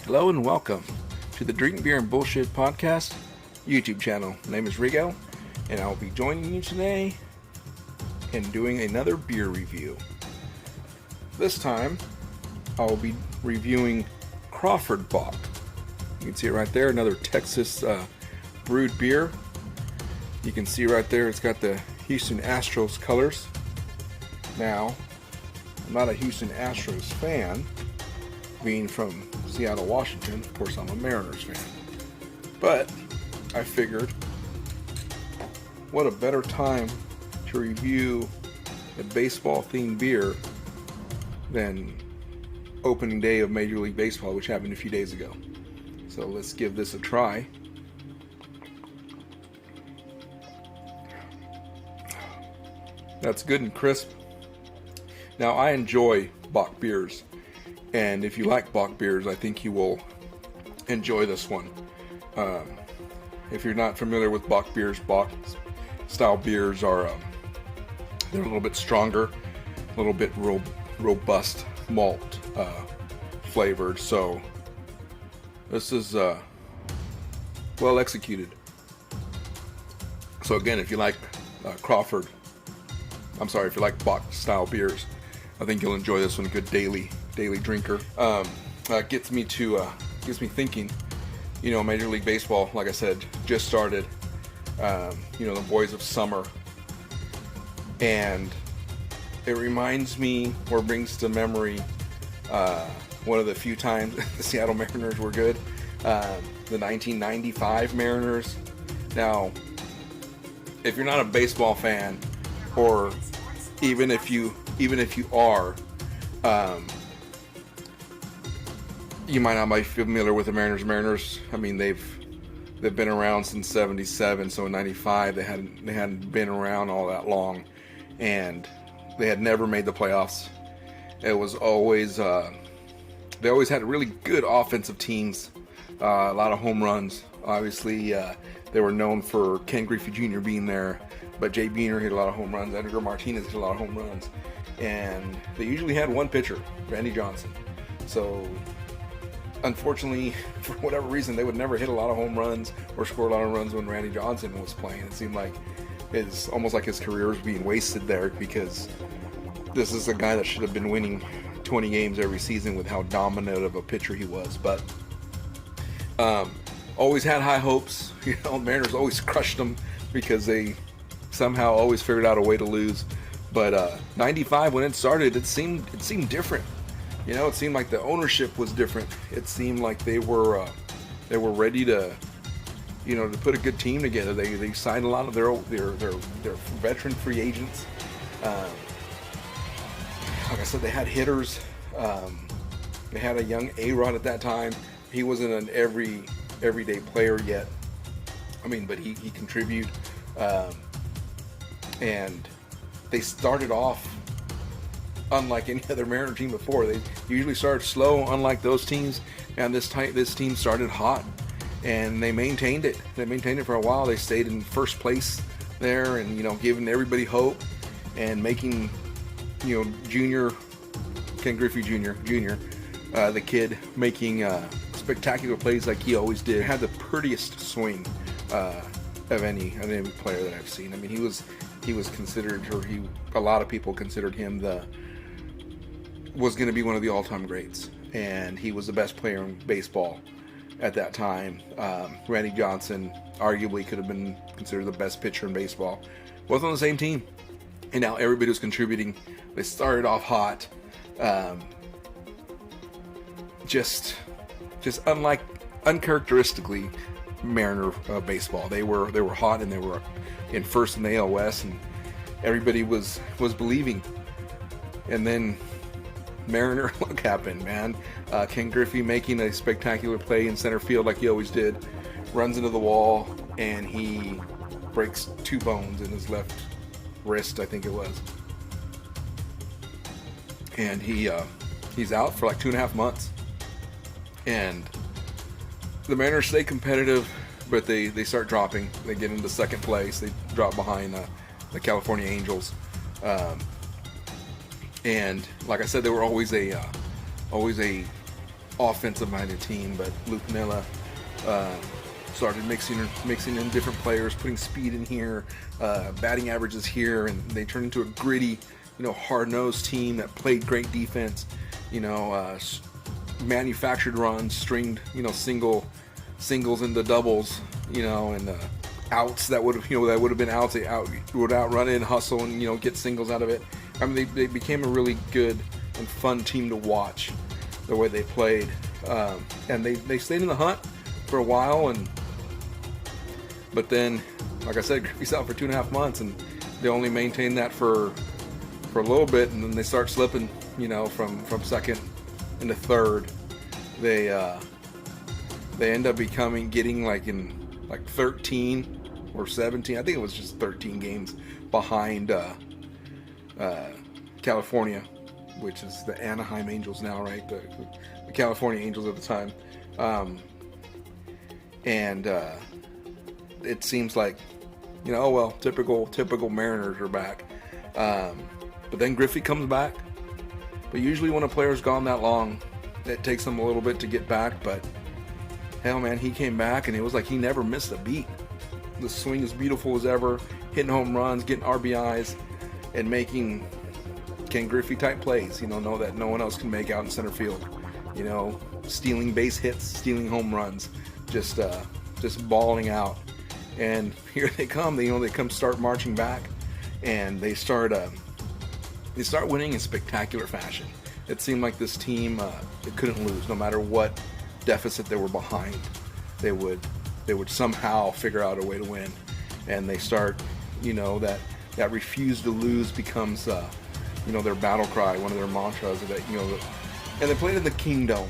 Hello and welcome to the Drink Beer and Bullshit Podcast YouTube channel. My name is Rigo, and I'll be joining you today in doing another beer review. This time, I'll be reviewing Crawford Bock. You can see it right there, another Texas brewed beer. You can see right there it's got the Houston Astros colors. Now, I'm not a Houston Astros fan, being from Seattle, Washington. Of course, I'm a Mariners fan. But I figured, what a better time to review a baseball-themed beer than opening day of Major League Baseball, which happened a few days ago. So let's give this a try. That's good and crisp. Now, I enjoy Bock beers, and if you like Bock beers, I think you will enjoy this one. If you're not familiar with Bock beers, Bock style beers are they're a little bit stronger, a little bit robust malt flavored. So this is well executed. So again, if you like if you like Bock style beers, I think you'll enjoy this one. Good daily drinker. Gets me thinking. You know, Major League Baseball, like I said, just started. You know, the boys of summer, and it reminds me, or brings to memory, one of the few times the Seattle Mariners were good. The 1995 Mariners. Now, if you're not a baseball fan, or even if you are, you might not be familiar with the Mariners. I mean, they've been around since '77, so in '95 they hadn't been around all that long, and they had never made the playoffs. It was always they always had really good offensive teams, a lot of home runs. Obviously, they were known for Ken Griffey Jr. being there, but Jay Buhner hit a lot of home runs. Edgar Martinez hit a lot of home runs, and they usually had one pitcher, Randy Johnson. So, unfortunately, for whatever reason, they would never hit a lot of home runs or score a lot of runs when Randy Johnson was playing. It seemed like it's almost like his career was being wasted there, because this is a guy that should have been winning 20 games every season with how dominant of a pitcher he was. But always had high hopes. You know, Mariners always crushed them because they somehow always figured out a way to lose. But 95, when it started, it seemed different. You know, it seemed like the ownership was different. It seemed like they were ready to, you know, to put a good team together. They signed a lot of their veteran free agents. Like I said, they had hitters. They had a young A-Rod at that time. He wasn't an everyday player yet. I mean, but he contributed. And they started off unlike any other Mariner team before. They usually started slow, unlike those teams, and this team started hot, and they maintained it. They maintained it for a while. They stayed in first place there, and, you know, giving everybody hope, and making, you know, Ken Griffey Jr., the kid, making spectacular plays like he always did. Had the prettiest swing of any player that I've seen. I mean, he was considered, or a lot of people considered him was going to be one of the all-time greats, and he was the best player in baseball at that time. Randy Johnson arguably could have been considered the best pitcher in baseball. Both on the same team, and now everybody was contributing. They started off hot, just uncharacteristically Mariner baseball. They were hot, and they were in first in the AL West, and everybody was believing. And then Mariner luck happened, man. Ken Griffey making a spectacular play in center field like he always did, runs into the wall, and he breaks 2 bones in his left wrist, I think it was. And he's out for like 2.5 months. And the Mariners stay competitive, but they start dropping. They get into second place. They drop behind the California Angels. And like I said, they were always a offensive-minded team, but Luke Miller started mixing in different players, putting speed in here, batting averages here, and they turned into a gritty, hard-nosed team that played great defense. Manufactured runs, stringed, singles into doubles, and outs that would have been outs. They would outrun it and hustle and get singles out of it. I mean, they became a really good and fun team to watch the way they played, and they stayed in the hunt for a while, but then, like I said, Griffey's out for 2.5 months, and they only maintained that for a little bit, and then they start slipping, from second into third. They end up getting like 13 or 17. I think it was just 13 games behind California, which is the Anaheim Angels now, right? The California Angels at the time. And it seems like, typical Mariners are back. But then Griffey comes back. But usually when a player's gone that long, it takes them a little bit to get back. But hell, man, he came back and it was like he never missed a beat. The swing is beautiful as ever, hitting home runs, getting RBIs, and making Ken Griffey type plays. Know that no one else can make out in center field. Stealing base hits, stealing home runs, just balling out. And here they come. They start marching back, and they start winning in spectacular fashion. It seemed like this team it couldn't lose, no matter what deficit they were behind. They would somehow figure out a way to win, and they start, that refuse to lose becomes their battle cry, one of their mantras. That and they played in the Kingdom.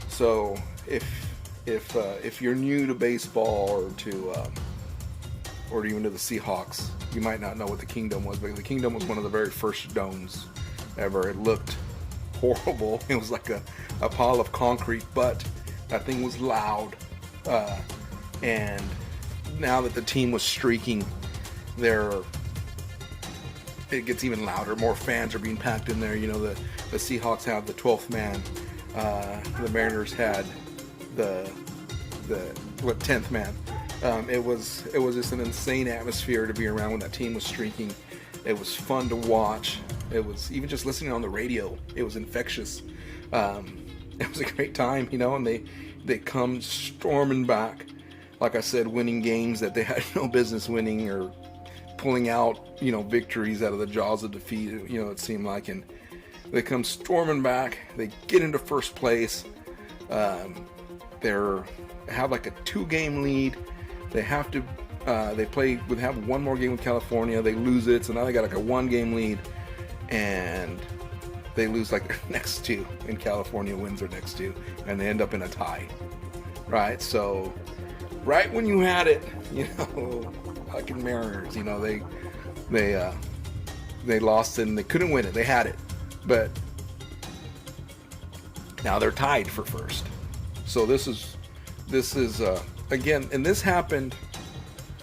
So if you're new to baseball or even to the Seahawks, you might not know what the Kingdom was, but the Kingdom was one of the very first domes ever. It looked horrible. It was like a pile of concrete, but that thing was loud. And now that the team was streaking, it gets even louder. More fans are being packed in there. The Seahawks have the 12th man. The Mariners had the 10th man. It was just an insane atmosphere to be around when that team was streaking. It was fun to watch. It was even just listening on the radio. It was infectious. It was a great time, and they come storming back. Like I said, winning games that they had no business winning, or pulling out, victories out of the jaws of defeat. It seemed like, and they come storming back. They get into first place. They have like a 2-game lead. They have to. Would have one more game with California. They lose it, so now they got like a 1-game lead, and they lose like their next 2, and California wins their next 2, and they end up in a tie. Right, so right when you had it, fucking Mariners, they lost and they couldn't win it. They had it, but now they're tied for first. So this is again, and this happened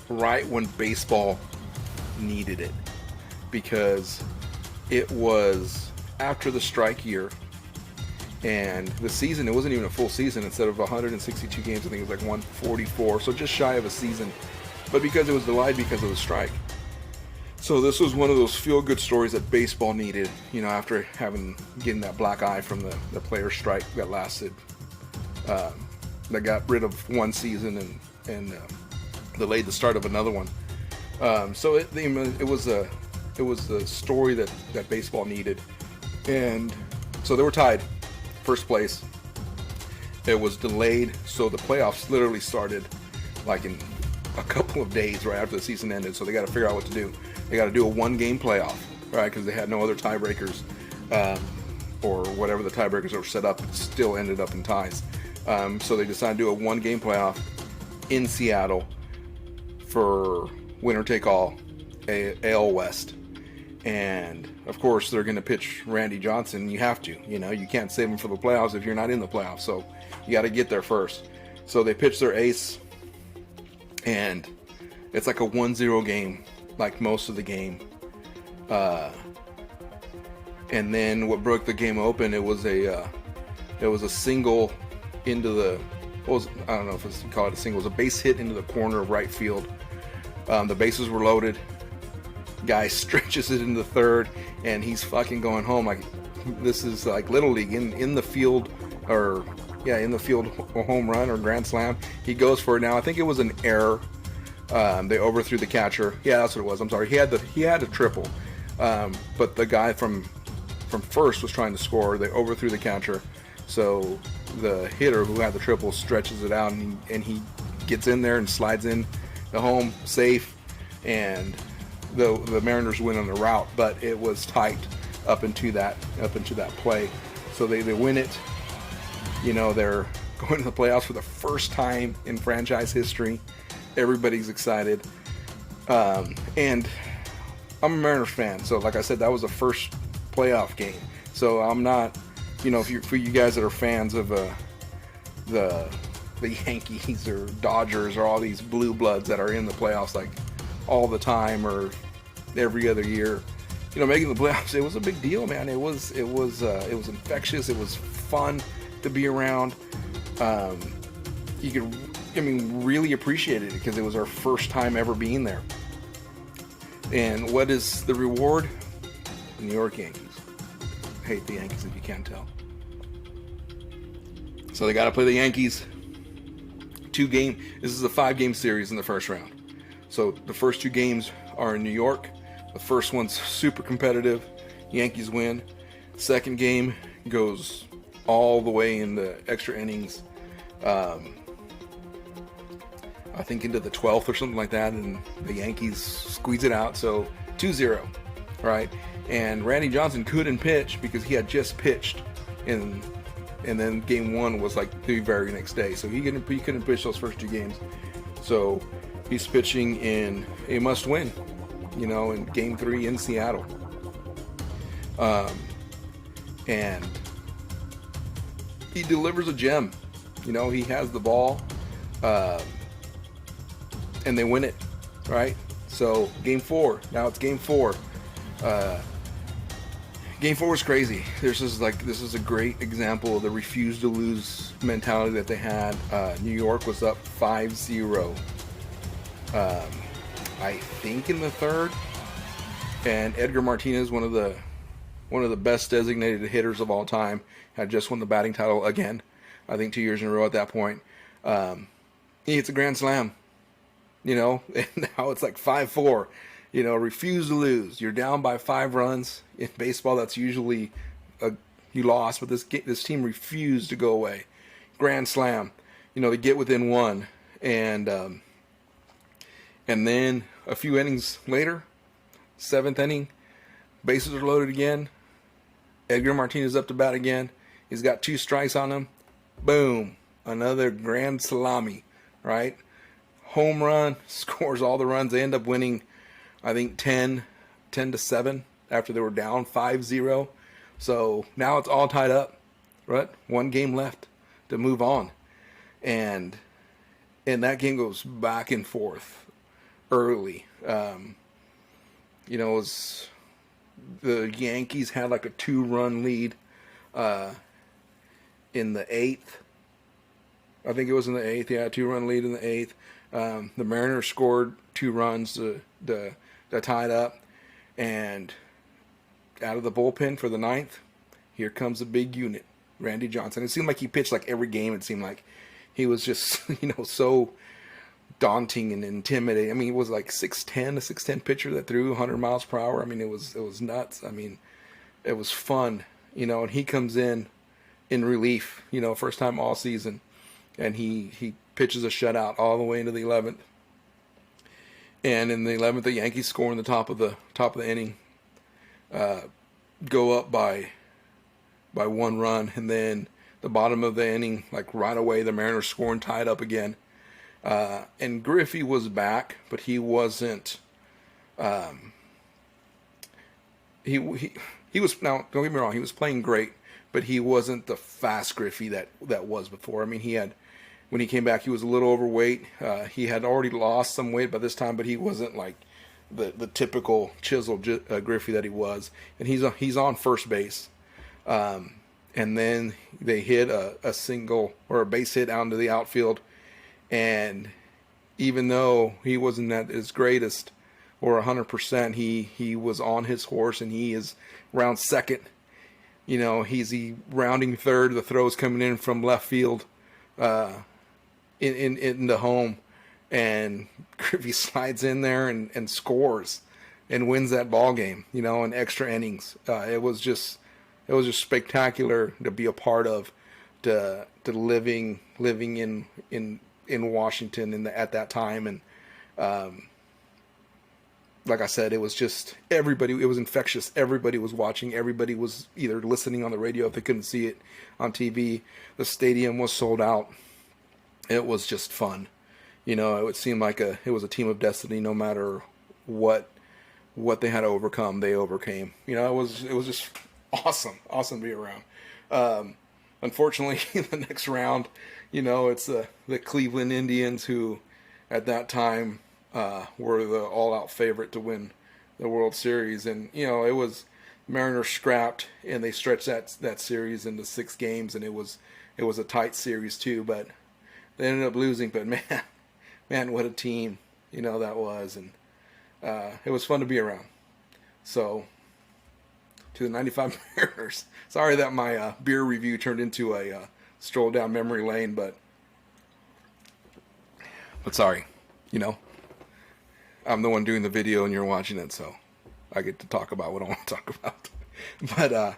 right when baseball needed it, because it was after the strike year, and the season, it wasn't even a full season. Instead of 162 games, I think it was like 144, so just shy of a season, but because it was delayed because of the strike. So this was one of those feel-good stories that baseball needed, after getting that black eye from the player strike that lasted, that got rid of one season and delayed the start of another one. So it was a story that baseball needed, and so they were tied, first place. It was delayed, so the playoffs literally started like in a couple of days right after the season ended. So they got to figure out what to do. They got to do a 1-game playoff, right? Because they had no other tiebreakers, or whatever the tiebreakers were set up, still ended up in ties. So they decided to do a 1-game playoff in Seattle for winner take all, AL West. And of course they're going to pitch Randy Johnson. You have to, you can't save him for the playoffs if you're not in the playoffs. So you got to get there first. So they pitch their ace, and it's like a 1-0 game, like most of the game. And then what broke the game open, it was a It was a single into the, I don't know if you call it a single. It was a base hit into the corner of right field. The bases were loaded. Guy stretches it into the third, and he's fucking going home. Like, this is like Little League in the field, or in the field, home run or grand slam. He goes for it. Now I think it was an error. They overthrew the catcher. Yeah, that's what it was. I'm sorry. He had a triple, but the guy from first was trying to score. They overthrew the catcher, so the hitter who had the triple stretches it out, and he gets in there and slides in the home safe, and the Mariners win on the route. But it was tight up into that play, so they win it. You know, they're going to the playoffs for the first time in franchise history. Everybody's excited, and I'm a Mariners fan, so like I said, that was the first playoff game. So I'm not, for you guys that are fans of the Yankees or Dodgers or all these blue bloods that are in the playoffs like all the time or every other year, making the playoffs, it was a big deal, man. It was infectious. It was fun to be around. You could, really appreciate it because it was our first time ever being there. And what is the reward? The New York Yankees. I hate the Yankees if you can't tell. So they got to play the Yankees. This is a 5-game series in the first round. So the first 2 games are in New York. The first one's super competitive. Yankees win. Second game goes all the way in the extra innings. I think into the 12th or something like that, and the Yankees squeeze it out. So 2-0, right? And Randy Johnson couldn't pitch because he had just pitched, and then game 1 was like the very next day. So he couldn't pitch those first 2 games. So he's pitching in a must-win, in game 3 in Seattle. And he delivers a gem. He has the ball. And they win it, right? So game 4. Now it's game 4. Game 4 was crazy. This is a great example of the refuse to lose mentality that they had. New York was up 5-0. I think in the third, and Edgar Martinez, one of the best designated hitters of all time, had just won the batting title again. I think 2 years in a row at that point. He hits a grand slam. And now it's like 5-4. Refuse to lose. You're down by 5 runs. In baseball, that's usually you lost, but this team refused to go away. Grand slam. They get within 1, and then a few innings later, 7th inning, bases are loaded again. Edgar Martinez up to bat again. He's got 2 strikes on him. Boom, another grand salami, right? Home run, scores all the runs. They end up winning, I think 10-7 after they were down 5-0. So now it's all tied up, right? 1 game left to move on, and that game goes back and forth early. It was, the Yankees had like a 2-run lead in the 8th. I think it was in the 8th. Yeah, 2-run lead in the 8th. The Mariners scored 2 runs to tie it up, and out of the bullpen for the 9th, here comes a big unit, Randy Johnson. It seemed like he pitched like every game. It seemed like he was just so daunting and intimidating. I mean, it was like 6'10", a 6'10" pitcher that threw 100 miles per hour. I mean, it was nuts. I mean, it was fun, and he comes in relief, first time all season, and he pitches a shutout all the way into the 11th. And in the 11th, the Yankees score in the top of the inning, go up by 1 run, and then the bottom of the inning, like right away, the Mariners score and tie it up again. And Griffey was back, but he wasn't. He was, now don't get me wrong, he was playing great, but he wasn't the fast Griffey that was before. I mean, when he came back, he was a little overweight. He had already lost some weight by this time, but he wasn't like the typical chiseled Griffey that he was. And he's on first base. And and then they hit a single or a base hit out into the outfield. And even though he wasn't at his greatest or 100%, he was on his horse, and he is round second. You know, he's rounding third. The throw's coming in from left field, in the home, and Griffey slides in there and scores and wins that ball game. You know, in extra innings. It was just spectacular to be a part of, to living in Washington at that time. And like I said, it was just everybody. It was infectious. Everybody was watching. Everybody was either listening on the radio if they couldn't see it on TV. The stadium was sold out. It was just fun. You know, it would seem like it was a team of destiny. No matter what they had to overcome, they overcame. You know, it was just awesome to be around. Unfortunately, in the next round, you know, it's the Cleveland Indians, who at that time were the all-out favorite to win the World Series. And, you know, it was Mariners scrapped, and they stretched that series into 6 games, and it was a tight series too, but they ended up losing. But man, what a team, you know, that was. And it was fun to be around. So, to the 95 Mariners. Sorry that my beer review turned into a stroll down memory lane, but sorry, you know, I'm the one doing the video and you're watching it, so I get to talk about what I want to talk about. But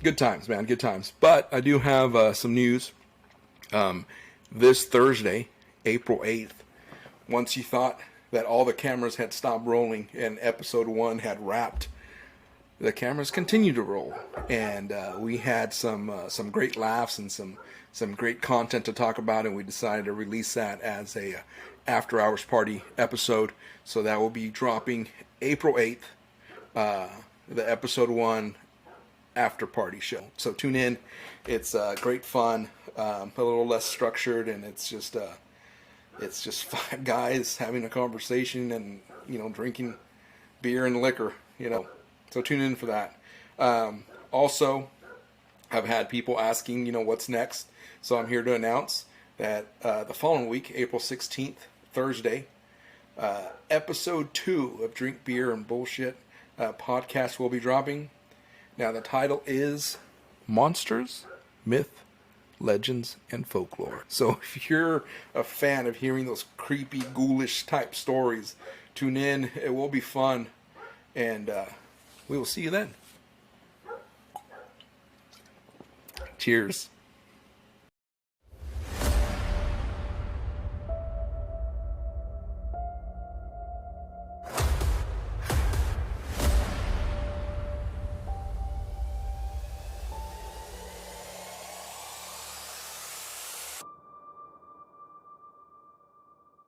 good times, man, good times. But I do have some news. This Thursday, April 8th, once you thought that all the cameras had stopped rolling and episode 1 had wrapped, the cameras continue to roll, and we had some great laughs and some great content to talk about, and we decided to release that as a after hours party episode. So that will be dropping April 8th, the episode 1 after party show. So tune in. It's great fun, a little less structured, and it's just 5 guys having a conversation and, you know, drinking beer and liquor, you know. So tune in for that. Also, I've had people asking, you know, what's next. So I'm here to announce that the following week, April 16th, Thursday, episode 2 of Drink Beer and Bullshit podcast will be dropping. Now the title is Monsters, Myth, Legends, and Folklore. So if you're a fan of hearing those creepy, ghoulish type stories, tune in. It will be fun. And we will see you then. Cheers.